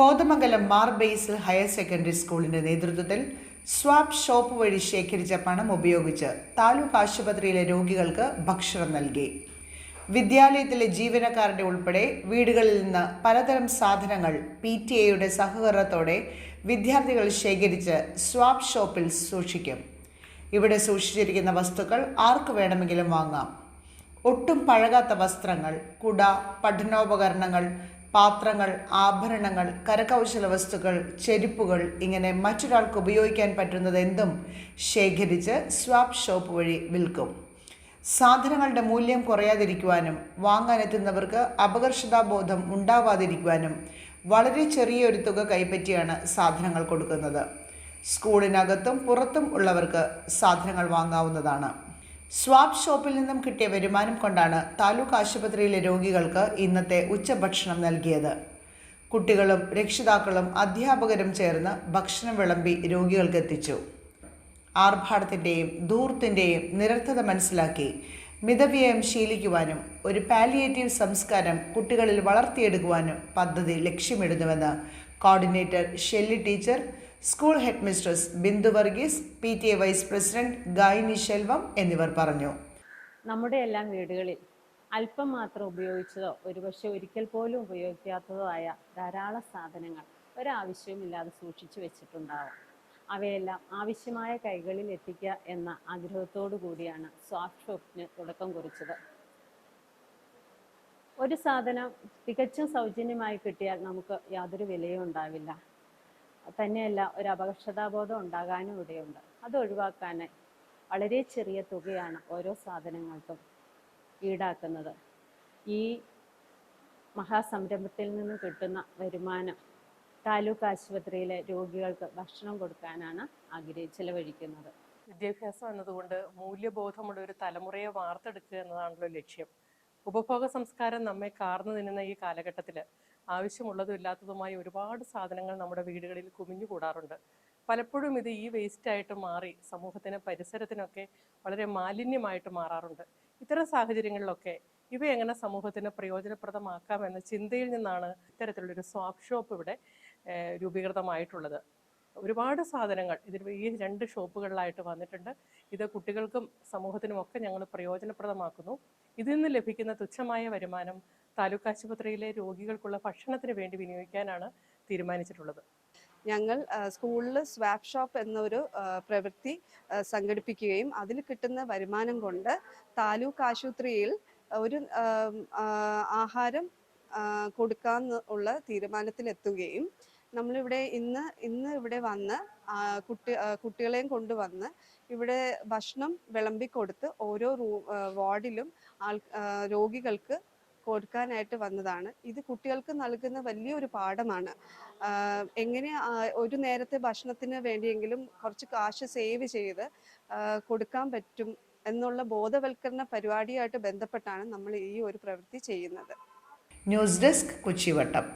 കോതമംഗലം മാർ ബേസിൽ higher secondary സ്കൂളിന്റെ നേതൃത്വത്തിൽ swap shop വഴി ശേഖരിച്ച പണം ഉപയോഗിച്ച് താലൂക്ക് ആശുപത്രിയിലെ രോഗികൾക്ക് ഭക്ഷണം നൽകി. വിദ്യാലയത്തിലെ ജീവനക്കാരുടെ ഉൾപ്പെടെ വീടുകളിൽ നിന്ന് പലതരം സാധനങ്ങൾ PTA സഹകരണത്തോടെ വിദ്യാർത്ഥികൾ ശേഖരിച്ച് സ്വാപ്പ് ഷോപ്പിൽ സൂക്ഷിക്കും. ഇവിടെ സൂക്ഷിച്ചിരിക്കുന്ന വസ്തുക്കൾ ആർക്ക് വേണമെങ്കിലും വാങ്ങാം. ഒട്ടും പഴകാത്ത വസ്ത്രങ്ങൾ, കുട, പഠനോപകരണങ്ങൾ, പാത്രങ്ങൾ, ആഭരണങ്ങൾ, കരകൗശല വസ്തുക്കൾ, ചെരുപ്പുകൾ, ഇങ്ങനെ മറ്റൊരാൾക്ക് ഉപയോഗിക്കാൻ പറ്റുന്നത് എന്തും ശേഖരിച്ച് സ്വാപ്പ് ഷോപ്പ് വഴി വിൽക്കും. സാധനങ്ങളുടെ മൂല്യം കുറയാതിരിക്കുവാനും വാങ്ങാനെത്തുന്നവർക്ക് അപകർഷതാബോധം ഉണ്ടാവാതിരിക്കുവാനും വളരെ ചെറിയൊരു തുക കൈപ്പറ്റിയാണ് സാധനങ്ങൾ കൊടുക്കുന്നത്. സ്കൂളിനകത്തും പുറത്തും ഉള്ളവർക്ക് സാധനങ്ങൾ വാങ്ങാവുന്നതാണ്. സ്വാപ്പ് ഷോപ്പിൽ നിന്നും കിട്ടിയ വരുമാനം കൊണ്ടാണ് താലൂക്ക് ആശുപത്രിയിലെ രോഗികൾക്ക് ഇന്നത്തെ ഉച്ചഭക്ഷണം നൽകിയത്. കുട്ടികളും രക്ഷിതാക്കളും അധ്യാപകരും ചേർന്ന് ഭക്ഷണം വിളമ്പി രോഗികൾക്ക് എത്തിച്ചു. ആർഭാടത്തിൻ്റെയും ധൂർത്തിൻ്റെയും നിരർത്ഥത മനസ്സിലാക്കി മിതവ്യയം ശീലിക്കുവാനും ഒരു പാലിയേറ്റീവ് സംസ്കാരം കുട്ടികളിൽ വളർത്തിയെടുക്കുവാനും പദ്ധതി ലക്ഷ്യമിടുന്നുവെന്ന് coordinator Shelly teacher, school head mistress Bindu Varghese, PTA vice president Gaini Selvam എന്നിവർ പറഞ്ഞു. നമ്മുടെ എല്ലാം വീടുകളിൽ അല്പം മാത്രം ഉപയോഗിച്ചതോ ഒരുപക്ഷെ ഒരിക്കൽ പോലും ഉപയോഗിക്കാത്തതോ ആയ ധാരാളം സാധനങ്ങൾ ഒരാവശ്യവുമില്ലാതെ സൂക്ഷിച്ചു വെച്ചിട്ടുണ്ടാവാം. അവയെല്ലാം ആവശ്യമായ കൈകളിൽ എത്തിക്കുക എന്ന ആഗ്രഹത്തോടു കൂടിയാണ് സ്വാപ്പ് ഷോപ്പിന് തുടക്കം കുറിച്ചത്. ഒരു സാധനം തികച്ചും സൗജന്യമായി കിട്ടിയാൽ നമുക്ക് യാതൊരു വിലയും ഉണ്ടാവില്ല. തന്നെയല്ല, ഒരു അപകർഷതാബോധം ഉണ്ടാകാനും ഇടയുണ്ട്. അത് ഒഴിവാക്കാൻ വളരെ ചെറിയ തുകയാണ് ഓരോ സാധനങ്ങൾക്കും ഈടാക്കുന്നത്. ഈ മഹാസംരംഭത്തിൽ നിന്ന് കിട്ടുന്ന വരുമാനം താലൂക്ക് ആശുപത്രിയിലെ രോഗികൾക്ക് ഭക്ഷണം കൊടുക്കാനാണ് ചെലവഴിക്കുന്നത്. വിദ്യാഭ്യാസം എന്നതുകൊണ്ട് മൂല്യബോധമുള്ള ഒരു തലമുറയെ വാർത്തെടുക്കുക എന്നതാണല്ലോ ലക്ഷ്യം. ഉപഭോഗ സംസ്കാരം നമ്മെ കാർന്നു തിന്നുന്ന ഈ കാലഘട്ടത്തിൽ ആവശ്യമുള്ളതും ഇല്ലാത്തതുമായ ഒരുപാട് സാധനങ്ങൾ നമ്മുടെ വീടുകളിൽ കുമിഞ്ഞുകൂടാറുണ്ട്. പലപ്പോഴും ഇത് ഈ വേസ്റ്റായിട്ട് മാറി സമൂഹത്തിനും പരിസരത്തിനൊക്കെ വളരെ മാലിന്യമായിട്ട് മാറാറുണ്ട്. ഇത്തരം സാഹചര്യങ്ങളിലൊക്കെ ഇവ എങ്ങനെ സമൂഹത്തിന് പ്രയോജനപ്രദമാക്കാം എന്ന ചിന്തയിൽ നിന്നാണ് ഇത്തരത്തിലുള്ളൊരു സ്വാപ്പ് ഷോപ്പ് ഇവിടെ രൂപീകൃതമായിട്ടുള്ളത്. ഒരുപാട് സാധനങ്ങൾ ഈ 2 ഷോപ്പുകളിലായിട്ട് വന്നിട്ടുണ്ട്. ഇത് കുട്ടികൾക്കും സമൂഹത്തിനുമൊക്കെ ഞങ്ങൾ പ്രയോജനപ്രദമാക്കുന്നു. ഇതിൽ നിന്ന് ലഭിക്കുന്ന തുച്ഛമായ വരുമാനം താലൂക്ക് ആശുപത്രിയിലെ രോഗികൾക്കുള്ള ഭക്ഷണത്തിന് വേണ്ടി വിനിയോഗിക്കാനാണ് തീരുമാനിച്ചിട്ടുള്ളത്. ഞങ്ങൾ സ്കൂളിൽ സ്വാപ്പ് ഷോപ്പ് എന്നൊരു പ്രവൃത്തി സംഘടിപ്പിക്കുകയും അതിൽ കിട്ടുന്ന വരുമാനം കൊണ്ട് താലൂക്ക് ആശുപത്രിയിൽ ഒരു ആഹാരം കൊടുക്കാൻ ഉള്ള തീരുമാനത്തിലെത്തുകയും നമ്മളിവിടെ ഇന്ന് ഇവിടെ വന്ന് കുട്ടികളെയും കൊണ്ടുവന്ന് ഇവിടെ ഭക്ഷണം വിളമ്പിക്കൊടുത്ത് ഓരോ വാർഡിലും രോഗികൾക്ക് കൊടുക്കാനായിട്ട് വന്നതാണ്. ഇത് കുട്ടികൾക്ക് നൽകുന്ന വലിയൊരു പാഠമാണ്. എങ്ങനെ ഒരു നേരത്തെ ഭക്ഷണത്തിന് വേണ്ടിയെങ്കിലും കുറച്ച് കാശ് സേവ് ചെയ്ത് കൊടുക്കാൻ പറ്റും എന്നുള്ള ബോധവൽക്കരണ പരിപാടിയായിട്ട് ബന്ധപ്പെട്ടാണ് നമ്മൾ ഈ ഒരു പ്രവൃത്തി ചെയ്യുന്നത്. News desk, കൊച്ചിവട്ടം.